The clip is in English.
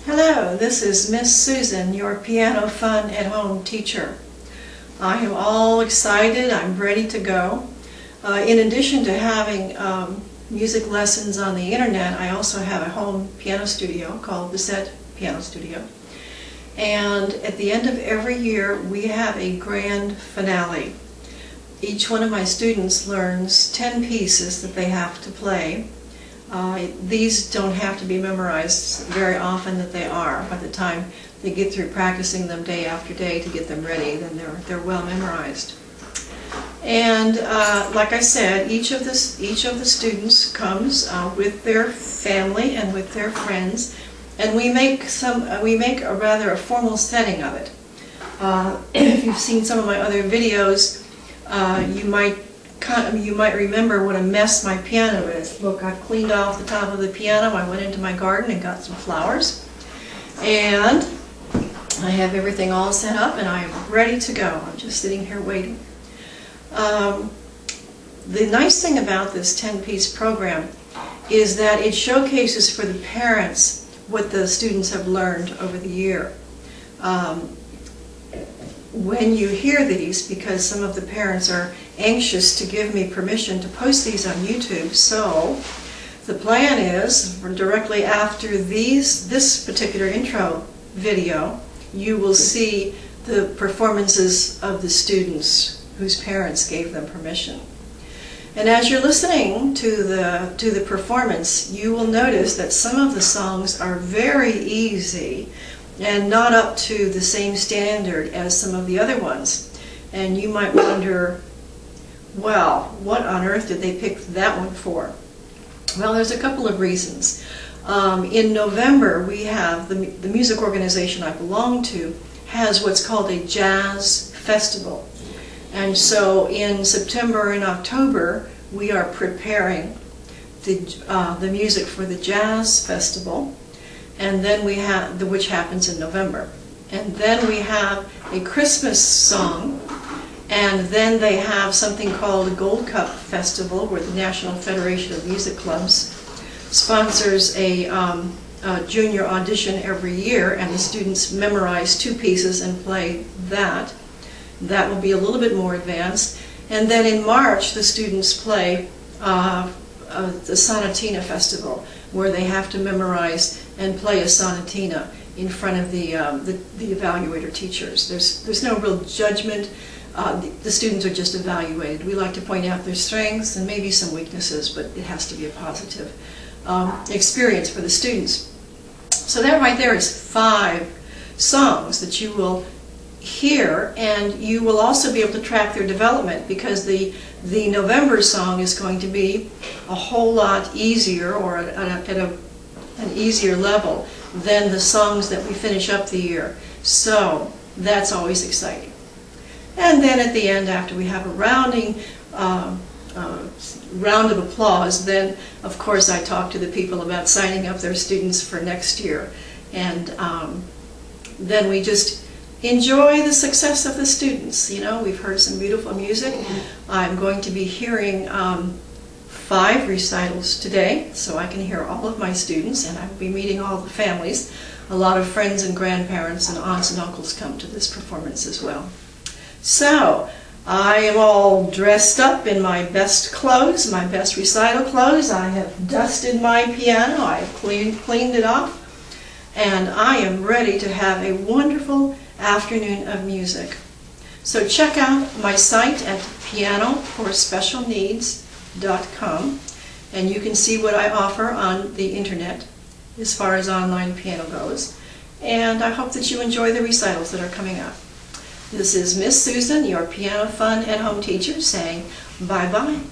Hello, this is Miss Susan, your piano fun at home teacher. I am all excited, I'm ready to go. In addition to having music lessons on the internet, I also have a home piano studio called Bessette Piano Studio. And at the end of every year we have a grand finale. Each one of my students learns 10 pieces that they have to play. These don't have to be memorized very often that they are. By the time they get through practicing them day after day to get them ready, then they're well memorized. And like I said, each of the students comes with their family and with their friends, and we make a rather formal setting of it. If you've seen some of my other videos, you might remember what a mess my piano is. Look, I've cleaned off the top of the piano. I went into my garden and got some flowers. And I have everything all set up and I am ready to go. I'm just sitting here waiting. The nice thing about this 10-piece program is that it showcases for the parents what the students have learned over the year. When you hear these, because some of the parents are anxious to give me permission to post these on YouTube, so the plan is directly after this particular intro video, you will see the performances of the students whose parents gave them permission. And as you're listening to the performance, you will notice that some of the songs are very easy and not up to the same standard as some of the other ones. And you might wonder, well, what on earth did they pick that one for? Well, there's a couple of reasons. In November, we have the music organization I belong to has what's called a jazz festival. And so in September and October, we are preparing the music for the jazz festival. And then we have, which happens in November. And then we have a Christmas song, and then they have something called a Gold Cup Festival, where the National Federation of Music Clubs sponsors a junior audition every year, and the students memorize 2 pieces and play that. That will be a little bit more advanced. And then in March, the students play the Sonatina Festival, where they have to memorize and play a sonatina in front of the evaluator teachers. There's no real judgment. The students are just evaluated. We like to point out their strengths and maybe some weaknesses, but it has to be a positive experience for the students. So that right there is 5 songs that you will hear, and you will also be able to track their development, because the November song is going to be a whole lot easier, or at an easier level than the songs that we finish up the year. So that's always exciting. And then at the end, after we have a round of applause, then of course I talk to the people about signing up their students for next year. And then we just enjoy the success of the students. You know, we've heard some beautiful music. I'm going to be hearing 5 recitals today, so I can hear all of my students, and I will be meeting all the families. A lot of friends and grandparents and aunts and uncles come to this performance as well. So, I am all dressed up in my best clothes, my best recital clothes. I have dusted my piano, I have cleaned it off, and I am ready to have a wonderful afternoon of music. So check out my site at pianoforspecialneeds.com, and you can see what I offer on the internet as far as online piano goes. And I hope that you enjoy the recitals that are coming up. This is Miss Susan, your piano fun at home teacher, saying bye-bye.